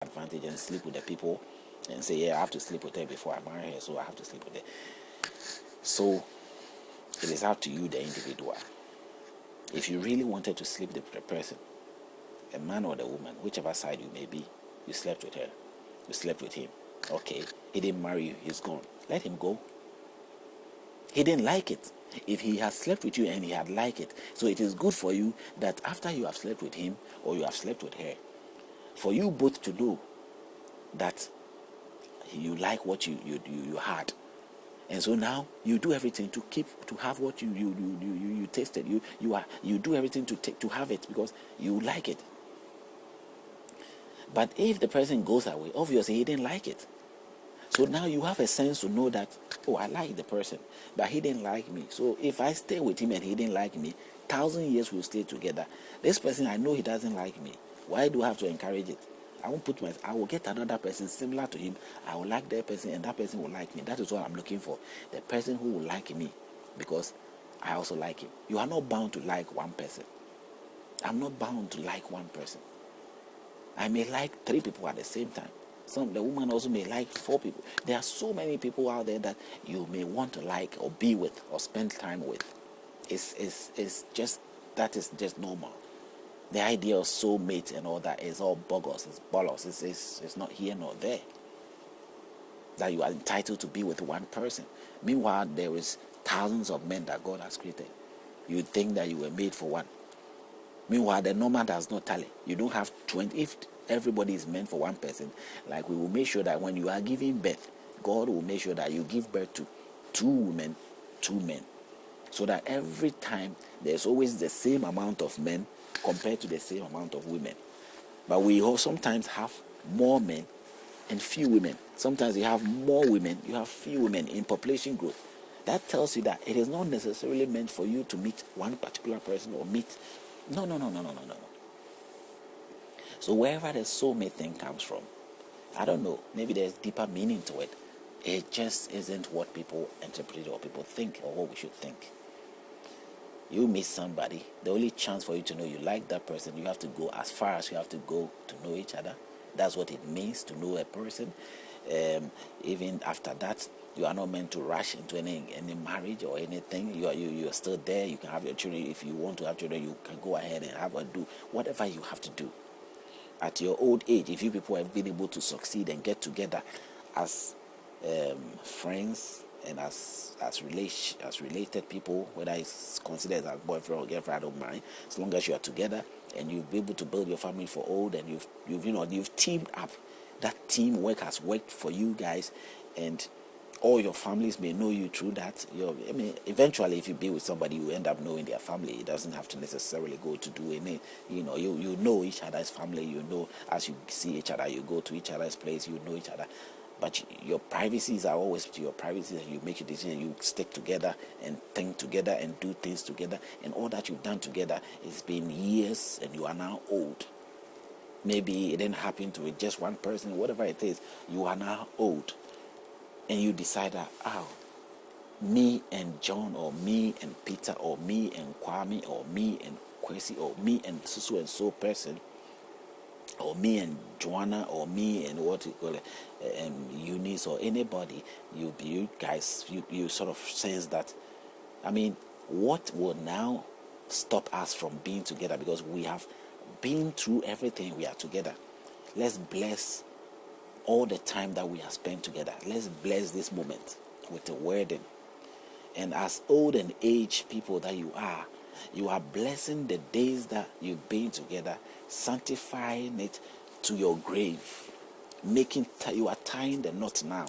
advantage and sleep with the people and say, yeah, I have to sleep with her before I marry her, so I have to sleep with her. So it is up to you, the individual. If you really wanted to sleep with the person, a man or the woman, whichever side you may be, you slept with her, you slept with him. Okay, he didn't marry you, he's gone. Let him go. He didn't like it. If he has slept with you and he had liked it, so it is good for you that after you have slept with him or you have slept with her, for you both to know that you like what you had, and so now you do everything to have what you tasted. You do everything to have it because you like it. But if the person goes away, obviously he didn't like it. So now you have a sense to know that, oh, I like the person, but he didn't like me. So if I stay with him and he didn't like me, 1,000 years we'll stay together. This person, I know he doesn't like me. Why do I have to encourage it? I will get another person similar to him. I will like that person and that person will like me. That is what I'm looking for. The person who will like me because I also like him. You are not bound to like one person. I'm not bound to like one person. I may like 3 people at the same time. The woman also may like 4 people. There are so many people out there that you may want to like or be with or spend time with. It's just, that is just normal. The idea of soulmate and all that is all bogus. It's bollocks. It's not here nor there. That you are entitled to be with one person. Meanwhile, there is thousands of men that God has created. You think that you were made for one. Meanwhile, the number does not tally. You don't have 20. If everybody is meant for one person, like we will make sure that when you are giving birth, God will make sure that you give birth to 2 women, 2 men. So that every time there's always the same amount of men compared to the same amount of women. But we sometimes have more men and few women. Sometimes you have more women, you have few women in population growth. That tells you that it is not necessarily meant for you to meet one particular person or meet. No. So wherever the soulmate thing comes from, I don't know, maybe there's deeper meaning to it. It just isn't what people interpret or people think or what we should think. You meet somebody, the only chance for you to know you like that person, you have to go as far as you have to go to know each other. That's what it means to know a person. Even after that, you are not meant to rush into any marriage or anything. You are still there. You can have your children. If you want to have children, you can go ahead and have or do whatever you have to do. At your old age, if you people have been able to succeed and get together as friends and as related people, whether it's considered as boyfriend or girlfriend, I don't mind, as long as you are together and you'll be able to build your family for old, and you've teamed up. That teamwork has worked for you guys, and all your families may know you through that. Eventually, if you be with somebody, you end up knowing their family. It doesn't have to necessarily go to do any, you know each other's family. You know, as you see each other, you go to each other's place. You know each other, but your privacies are always your privacies. And you make a decision. You stick together and think together and do things together. And all that you've done together, it's been years, and you are now old. Maybe it didn't happen to just one person. Whatever it is, you are now old. And you decide that, me and John, or me and Peter, or me and Kwame, or me and Kwesi, or me and so and so person, or me and Joanna, or me and what you call it, Eunice, or anybody, you guys, you sort of sense that. What will now stop us from being together? Because we have been through everything. We are together. Let's bless all the time that we have spent together. Let's bless this moment with a wedding. And as old and aged people that you are blessing the days that you've been together, sanctifying it to your grave, you are tying the knot now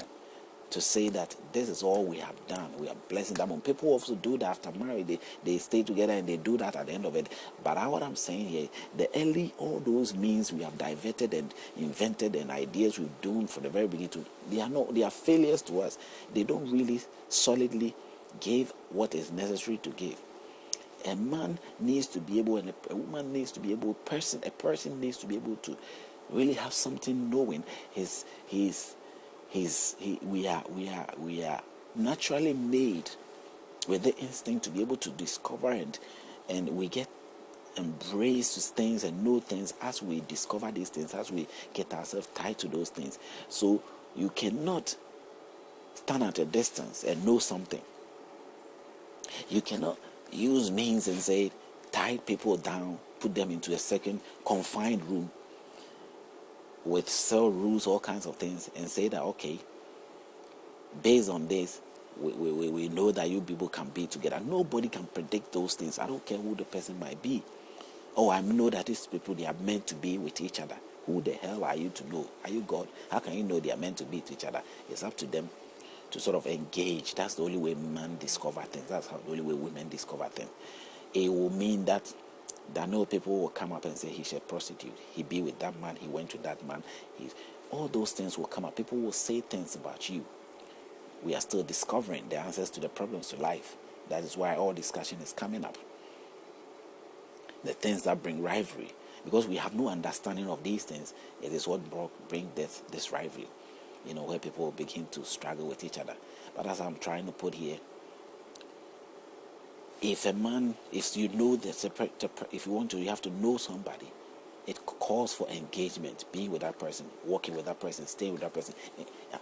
to say that this is all we have done. We are blessing them. People also do that after marriage. They stay together and they do that at the end of it. But what I'm saying here, all those means we have diverted and invented and ideas we've done from the very beginning, they are failures to us. They don't really solidly give what is necessary to give. A man needs to be able, and a woman needs to be able, a person needs to be able to really have something knowing we are naturally made with the instinct to be able to discover, and we get embrace things and know things as we discover these things, as we get ourselves tied to those things. So you cannot stand at a distance and know something. You cannot use means and say, tie people down, put them into a second confined room with cell rules, all kinds of things, and say that, okay, based on this, we know that you people can be together. Nobody can predict those things. I don't care who the person might be. Oh, I know that these people, they are meant to be with each other. Who the hell are you to know? Are you God? How can you know they are meant to be with each other? It's up to them to sort of engage. That's the only way men discover things. That's how the only way women discover things. It will mean that no people will come up and say he's a prostitute. He be with that man. He went to that man. All those things will come up. People will say things about you. We are still discovering the answers to the problems to life. That is why all discussion is coming up. The things that bring rivalry. Because we have no understanding of these things, it is what bring this rivalry. Where people begin to struggle with each other. But as I'm trying to put here, if you know if you want to, you have to know somebody. It calls for engagement, being with that person, working with that person, staying with that person,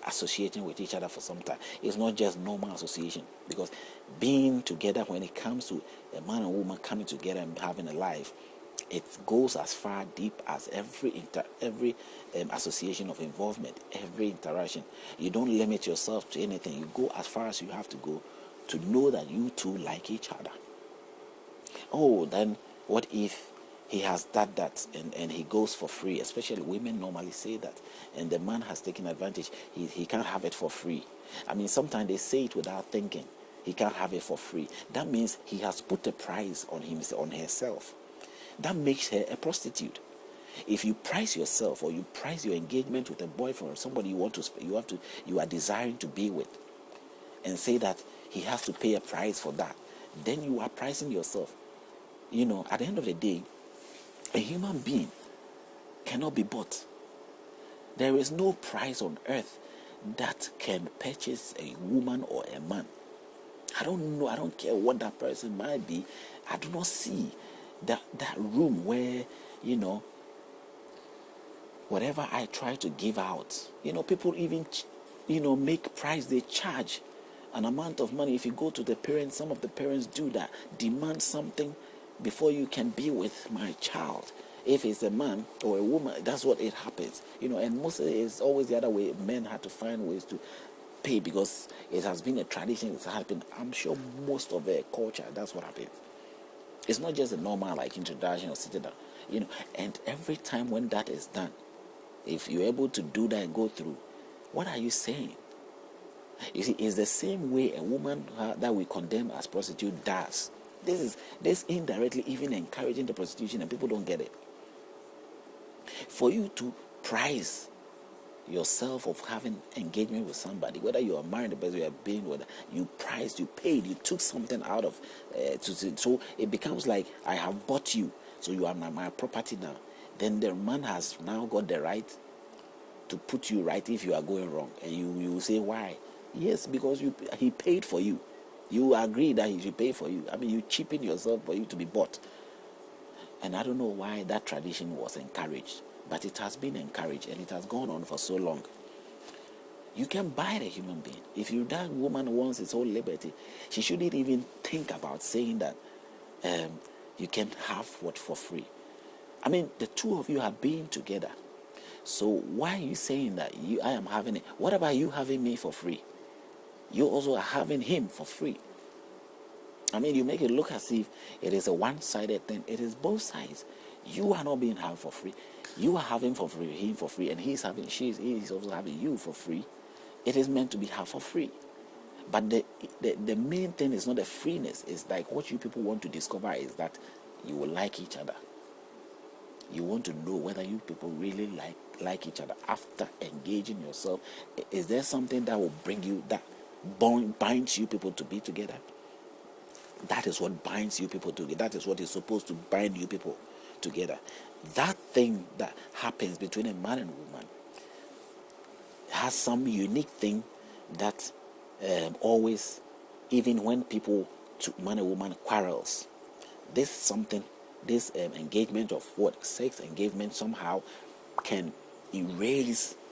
associating with each other for some time. It's not just normal association, because being together, when it comes to a man and woman coming together and having a life, it goes as far deep as every association of involvement, every interaction. You don't limit yourself to anything. You go as far as you have to go to know that you two like each other. Oh, then what if he has that and he goes for free? Especially women normally say that, and the man has taken advantage. He can't have it for free. I mean, sometimes they say it without thinking. He can't have it for free. That means he has put a price on herself. That makes her a prostitute. If you price yourself, or you price your engagement with a boyfriend or somebody you are desiring to be with, and say that he has to pay a price for that, then you are pricing yourself. At the end of the day, a human being cannot be bought. There is no price on earth that can purchase a woman or a man. I don't know. I don't care what that person might be. I do not see that room where, whatever I try to give out, people even, make price. They charge an amount of money. If you go to the parents, some of the parents do that, demand something before you can be with my child. If it's a man or a woman, that's what it happens. And most of it is always the other way. Men have to find ways to pay because it has been a tradition. It's happened. I'm sure most of the culture, that's what happens. It's not just a normal like introduction or sitting down, And every time when that is done, if you're able to do that and go through, what are you saying? You see, it's the same way a woman that we condemn as prostitute does. This indirectly even encouraging the prostitution, and people don't get it. For you to prize yourself of having engagement with somebody, whether you are married, the person you are being with, you priced, you paid, you took something out of so it becomes like, I have bought you, so you are my property now. Then the man has now got the right to put you right if you are going wrong, and you will say, why? Yes, because he paid for you. You agree that he should pay for you. I mean, you cheapen yourself for you to be bought. And I don't know why that tradition was encouraged, but it has been encouraged, and it has gone on for so long. You can buy the human being. If that woman wants its own liberty, she shouldn't even think about saying that you can have what for free. I mean, the two of you are being together. So why are you saying that I am having it? What about you having me for free? You also are having him for free. I mean, you make it look as if it is a one-sided thing. It is both sides. You are not being had for free. You are having for free, him for free, and he's also having you for free. It is meant to be had for free. But the main thing is not the freeness. It's like what you people want to discover is that you will like each other. You want to know whether you people really like each other after engaging yourself. Is there something that will bring you, that binds you people to be together? That is what binds you people together. That is what is supposed to bind you people together. That thing that happens between a man and woman has some unique thing that always, even when people, man and woman, quarrels, there's something this engagement of what sex engagement somehow can erase